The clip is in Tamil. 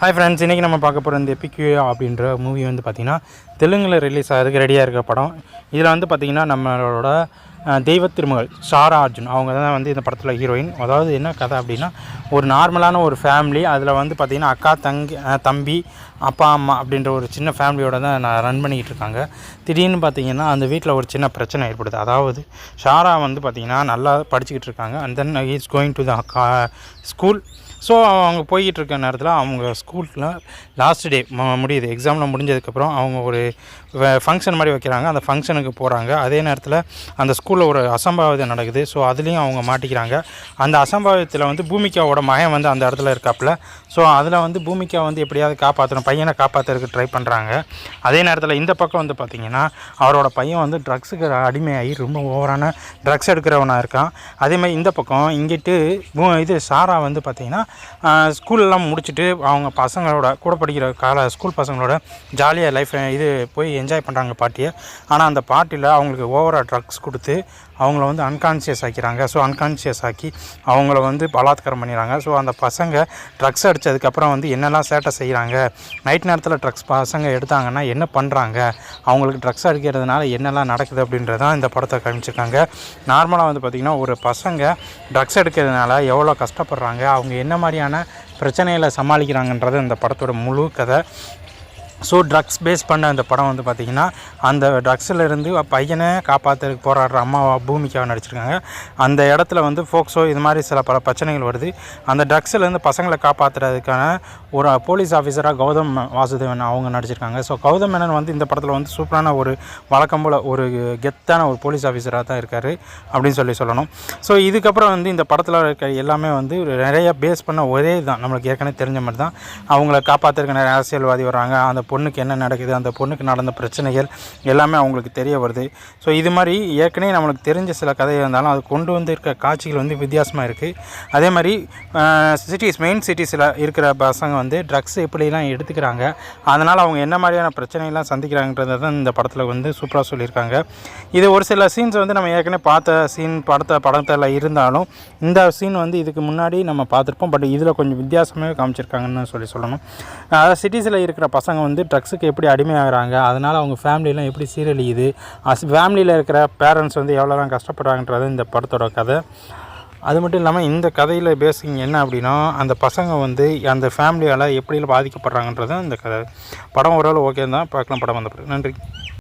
ஹாய் ஃப்ரெண்ட்ஸ், இன்றைக்கி நம்ம பார்க்க போகிற இந்த எபிக்யூ அப்படின்ற மூவி வந்து பார்த்திங்கன்னா தெலுங்கில் ரிலீஸ் ஆகிறதுக்கு ரெடியாக இருக்க படம். இதில் வந்து பார்த்திங்கன்னா நம்மளோட தெய்வ திருமகள் ஷாரா அர்ஜுன் அவங்க தான் வந்து இந்த படத்தில் ஹீரோயின். அதாவது என்ன கதை அப்படின்னா, ஒரு நார்மலான ஒரு ஃபேமிலி. அதில் வந்து பார்த்திங்கன்னா அக்கா, தம்பி, அப்பா, அம்மா அப்படின்ற ஒரு சின்ன ஃபேமிலியோடு தான் நான் ரன் பண்ணிக்கிட்டு இருக்காங்க. திடீர்னு பார்த்திங்கன்னா அந்த வீட்டில் ஒரு சின்ன பிரச்சனை ஏற்படுது. அதாவது ஷாரா வந்து பார்த்திங்கன்னா நல்லா படிச்சுக்கிட்டு இருக்காங்க. And then is going to the school. So அவங்க போய்கிட்டு இருக்க நேரத்தில் அவங்க ஸ்கூலில் லாஸ்ட் டே முடியுது. எக்ஸாமில் முடிஞ்சதுக்கப்புறம் அவங்க ஒரு ஃபங்க்ஷன் மாதிரி வைக்கிறாங்க. அந்த ஃபங்க்ஷனுக்கு போகிறாங்க. அதே நேரத்தில் அந்த ஸ்கூலில் ஒரு அசம்பாவிதம் நடக்குது. ஸோ அதுலேயும் அவங்க மாட்டிக்கிறாங்க. அந்த அசம்பாவிதத்தில் வந்து பூமிகாவோட மகன் வந்து அந்த இடத்துல இருக்காப்புல. ஸோ அதில் வந்து பூமிகா வந்து எப்படியாவது காப்பாற்றணும், பையனை காப்பாற்றுறதுக்கு ட்ரை பண்ணுறாங்க. அதே நேரத்தில் இந்த பக்கம் வந்து பார்த்திங்கன்னா அவரோட பையன் வந்து ட்ரக்ஸுக்கு அடிமையாகி ரொம்ப ஓவரான ட்ரக்ஸ் எடுக்கிறவனாக இருக்கான். அதேமாதிரி இந்த பக்கம் இங்கிட்டு இது ஷாரா வந்து பார்த்திங்கன்னா ஸ்கூலெல்லாம் முடிச்சுட்டு அவங்க பசங்களோட கூட படிக்கிற ஸ்கூல் பசங்களோட ஜாலியாக லைஃப் இது போய் என்ஜாய் பண்ணுறாங்க பார்ட்டியை. ஆனால் அந்த பார்ட்டியில் அவங்களுக்கு ஓவராக ட்ரக்ஸ் கொடுத்து அவங்கள வந்து அன்கான்ஷியஸ் ஆக்கிறாங்க. ஸோ அன்கான்ஷியஸ் ஆக்கி அவங்கள வந்து பலாத்காரம் பண்ணிடுறாங்க. ஸோ அந்த பசங்க ட்ரக்ஸ் அடித்ததுக்கப்புறம் வந்து என்னெல்லாம் சேட்டை செய்கிறாங்க, நைட் நேரத்தில் ட்ரக்ஸ் பசங்க எடுத்தாங்கன்னா என்ன பண்ணுறாங்க, அவங்களுக்கு ட்ரக்ஸ் அடிக்கிறதுனால என்னெல்லாம் நடக்குது அப்படின்றதான் இந்த படத்தை காமிச்சிருக்காங்க. நார்மலாக வந்து பார்த்திங்கன்னா ஒரு பசங்க ட்ரக்ஸ் எடுக்கிறதுனால எவ்வளோ கஷ்டப்படுறாங்க, அவங்க என்ன மாதிரியான பிரச்சனைகளை சமாளிக்கிறாங்கன்றது இந்த படத்தோட முழு கதை. ஸோ ட்ரக்ஸ் பேஸ் பண்ண அந்த படம் வந்து பார்த்திங்கன்னா அந்த ட்ரக்ஸிலேருந்து பையனை காப்பாற்றுறதுக்கு போராடுற அம்மாவா பூமிக்காவை நடிச்சிருக்காங்க. அந்த இடத்துல வந்து ஃபோக்ஸோ இது மாதிரி சில பல பிரச்சனைகள் வருது. அந்த ட்ரக்ஸிலேருந்து பசங்களை காப்பாற்றுறதுக்கான ஒரு போலீஸ் ஆஃபீஸராக கௌதம் வாசுதேவன் அவங்க நடிச்சிருக்காங்க. ஸோ கௌதம் மேனன் வந்து இந்த படத்தில் வந்து சூப்பரான ஒரு வழக்கம் போல் ஒரு கெத்தான ஒரு போலீஸ் ஆஃபீஸராக தான் இருக்கார் அப்படின்னு சொல்லணும். ஸோ இதுக்கப்புறம் வந்து இந்த படத்தில் இருக்க எல்லாமே வந்து நிறைய பேஸ் பண்ண ஒரே தான், நம்மளுக்கு ஏற்கனவே தெரிஞ்ச மாதிரி தான். அவங்கள காப்பாற்றுறதுக்கு நிறைய அரசியல்வாதி வராங்க. அந்த பொண்ணுக்கு என்ன நடக்குது, அந்த பொண்ணுக்கு நடந்த பிரச்சனைகள் எல்லாமே அவங்களுக்கு தெரிய வருது. ஸோ இது மாதிரி ஏற்கனவே நம்மளுக்கு தெரிஞ்ச சில கதை இருந்தாலும் அது கொண்டு வந்து இருக்க காட்சிகள் வந்து வித்தியாசமாக இருக்குது. அதே மாதிரி மெயின் சிட்டிஸில் இருக்கிற பசங்க வந்து ட்ரக்ஸ் எப்படிலாம் எடுத்துக்கிறாங்க, அதனால் அவங்க என்ன மாதிரியான பிரச்சனைலாம் சந்திக்கிறாங்கன்றதை தான் இந்த படத்தில் வந்து சூப்பராக சொல்லியிருக்காங்க. இது ஒரு சில சீன்ஸ் வந்து நம்ம ஏற்கனவே பார்த்த சீன் படத்தில் இருந்தாலும் இந்த சீன் வந்து இதுக்கு முன்னாடி நம்ம பார்த்துருப்போம். பட் இதில் கொஞ்சம் வித்தியாசமாகவே காமிச்சிருக்காங்கன்னு சொல்லணும். அதாவது சிட்டிஸில் இருக்கிற பசங்க வந்து ட்ரக்ஸுக்கு எப்படி அடிமையாகிறாங்க, அதனால் அவங்க ஃபேமிலியெலாம் எப்படி சீரழியுது, ஃபேமிலியில் இருக்கிற பேரண்ட்ஸ் வந்து எவ்வளோலாம் கஷ்டப்படுறாங்கன்றது இந்த படத்தோட கதை. அது மட்டும் இல்லாமல் இந்த கதையில் பேசிங் என்ன அப்படின்னா, அந்த பசங்க வந்து அந்த ஃபேமிலியால் எப்படிலாம் பாதிக்கப்படுறாங்கன்றது இந்த கதை. படம் ஓரளவு ஓகே தான், பார்க்கலாம். படம் வந்த பிறகு. நன்றி.